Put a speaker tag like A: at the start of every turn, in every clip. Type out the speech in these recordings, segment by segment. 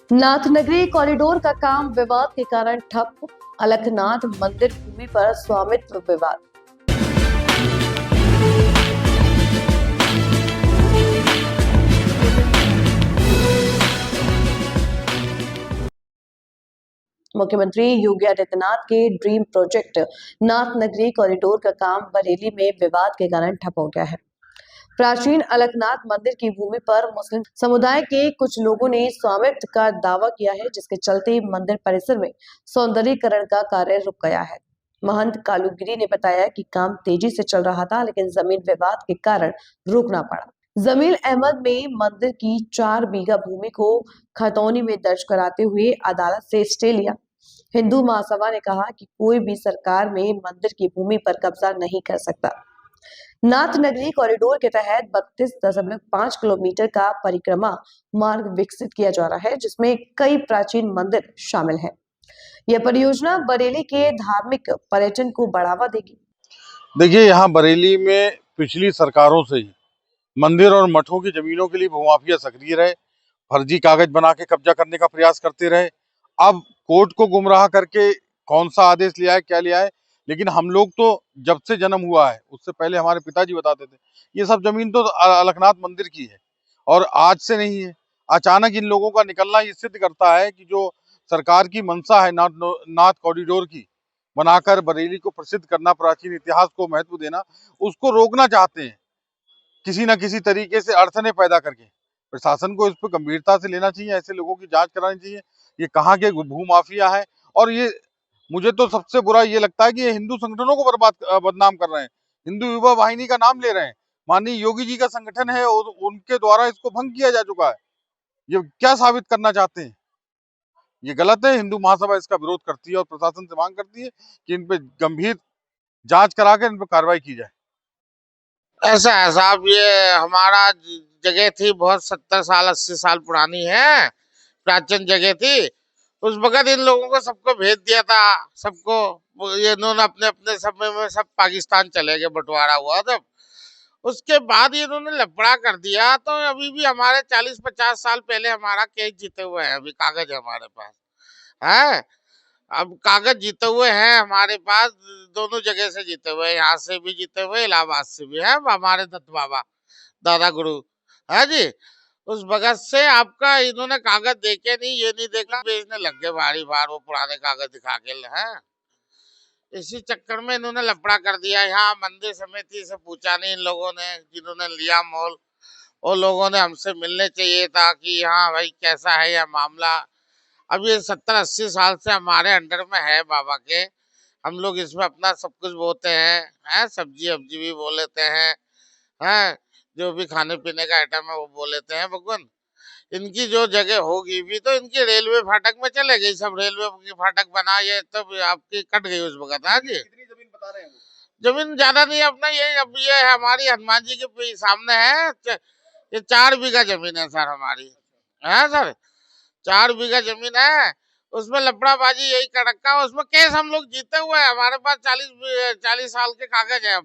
A: नाथनगरी corridor का काम विवाद के कारण ठप। अलखनाथ मंदिर भूमि पर स्वामित्व विवाद। मुख्यमंत्री योगी आदित्यनाथ के ड्रीम प्रोजेक्ट नाथनगरी कॉरिडोर का काम बरेली में विवाद के कारण ठप हो गया है। प्राचीन अलखनाथ मंदिर की भूमि पर मुस्लिम समुदाय के कुछ लोगों ने स्वामित्व का दावा किया है, जिसके चलते मंदिर परिसर में सौंदर्यीकरण का कार्य रुक गया है। महंत कालूगिरी ने बताया कि काम तेजी से चल रहा था, लेकिन जमीन विवाद के कारण रोकना पड़ा। जमील अहमद में मंदिर की 4 बीघा भूमि को खतौनी में दर्ज कराते हुए अदालत से स्टे लिया। हिंदू महासभा ने कहा कि कोई भी सरकार में मंदिर की भूमि पर कब्जा नहीं कर सकता। नाथनगरी कॉरिडोर के तहत 32.5 किलोमीटर का परिक्रमा मार्ग विकसित किया जा रहा है, जिसमें कई प्राचीन मंदिर शामिल हैं। यह परियोजना बरेली के धार्मिक पर्यटन को बढ़ावा देगी।
B: देखिए, यहाँ बरेली में पिछली सरकारों से ही मंदिर और मठों की जमीनों के लिए भूमाफिया सक्रिय रहे, फर्जी कागज बना के कब्जा करने का प्रयास करते रहे। अब कोर्ट को गुमराह करके कौन सा आदेश लिया है, क्या लिया है, लेकिन हम लोग तो जब से जन्म हुआ है उससे पहले हमारे पिताजी बताते थे ये सब जमीन तो अलखनाथ मंदिर की है और आज से नहीं है। अचानक इन लोगों का निकलना ये सिद्ध करता है कि जो सरकार की मंशा है नाथ कॉरिडोर की बनाकर बरेली को प्रसिद्ध करना, प्राचीन इतिहास को महत्व देना, उसको रोकना चाहते हैं किसी ना किसी तरीके से अड़चने पैदा करके। प्रशासन को इस पर गंभीरता से लेना चाहिए, ऐसे लोगों की जांच करानी चाहिए। ये कहाँ के भूमाफिया है और ये मुझे तो सबसे बुरा ये लगता है कि ये हिंदू संगठनों को बदनाम कर रहे हैं, हिंदू युवा वाहिनी का नाम ले रहे हैं। माननीय योगी जी का संगठन है और उनके द्वारा इसको भंग किया जा चुका है। ये क्या साबित करना चाहते हैं? ये गलत है। हिंदू महासभा इसका विरोध करती है और प्रशासन से मांग करती है कि इन पे गंभीर जांच करा के इन पे कार्रवाई की जाए।
C: ऐसा है साहब, ये हमारा जगह थी, बहुत 70 साल 80 साल पुरानी है, प्राचीन जगह थी। उस वक्त इन लोगों को सबको भेज दिया था, सबको ये इन्होंने अपने अपने समय में सब पाकिस्तान चले गए, बंटवारा हुआ तब। उसके बाद इन्होंने लफड़ा कर दिया, तो अभी भी हमारे 40-50 साल पहले हमारा केस जीते हुए हैं, अभी कागज है हमारे पास है। अब कागज जीते हुए हैं हमारे पास, दोनों जगह से जीते हुए, यहाँ से भी जीते हुए, इलाहाबाद से भी है। हमारे दत्त बाबा दादा गुरु है जी, उस भगत से आपका इन्होंने कागज देखे नहीं, ये नहीं देखा, बेचने लग गए भारी भार वो पुराने कागज दिखा के हैं। इसी चक्कर में इन्होंने लफड़ा कर दिया। यहाँ मंदिर समिति से पूछा नहीं इन लोगों ने, जिन्होंने लिया मोल, वो लोगों ने हमसे मिलने चाहिए था कि हाँ भाई कैसा है यह मामला। अब ये 70-80 साल से हमारे अंडर में है बाबा के, हम लोग इसमें अपना सब कुछ बोते हैं, सब्जी अब्जी भी बो लेते हैं, जो भी खाने पीने का आइटम है वो बो लेते हैं भगवान। इनकी जो जगह होगी भी तो इनकी रेलवे फाटक में चले गई, सब रेलवे की फाटक बना, ये तो आपकी कट गई उस वक्त। हाँ जी,
B: कितनी जमीन बता रहे हैं वो?
C: जमीन ज्यादा नहीं अपना, ये अब ये है हमारी हनुमान जी के सामने है, ये 4 बीघा जमीन है सर हमारी, है सर, 4 बीघा जमीन है। उसमें लफड़ाबाजी यही कर रखा है, उसमें केस हम लोग जीते हुए हैं, हमारे पास 40 साल के कागज है।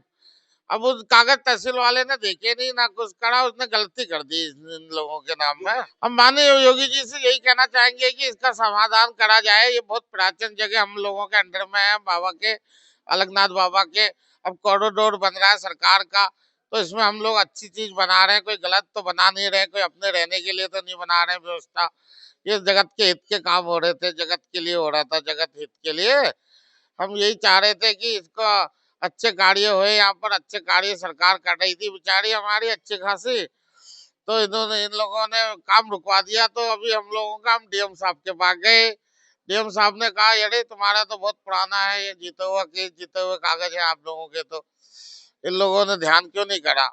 C: अब उस कागज तहसील वाले ने देखे नहीं ना कुछ करा, उसने गलती कर दी इन लोगों के नाम में। हम माननीय योगी जी से यही कहना चाहेंगे कि इसका समाधान करा जाए। ये बहुत प्राचीन जगह हम लोगों के अंडर में है, बाबा के, अलखनाथ बाबा के। अब कॉरिडोर बन रहा है सरकार का, तो इसमें हम लोग अच्छी चीज बना रहे हैं, कोई गलत तो बना नहीं रहे, कोई अपने रहने के लिए तो नहीं बना रहे व्यवस्था। ये जगत के हित के काम हो रहे थे, जगत के लिए हो रहा था, जगत हित के लिए। हम यही चाह रहे थे कि इसको अच्छे कार्य हुए, यहाँ पर अच्छे कार्य सरकार कर रही थी बेचारी हमारी अच्छी खासी, तो इन्होंने इन लोगों ने काम रुकवा दिया। तो अभी हम लोगों का, हम डीएम साहब के पास गए, डीएम साहब ने कहा अरे तुम्हारा तो बहुत पुराना है, ये जीते हुआ केस, जीते हुए कागज है आप लोगों के, तो इन लोगों ने ध्यान क्यों नहीं करा।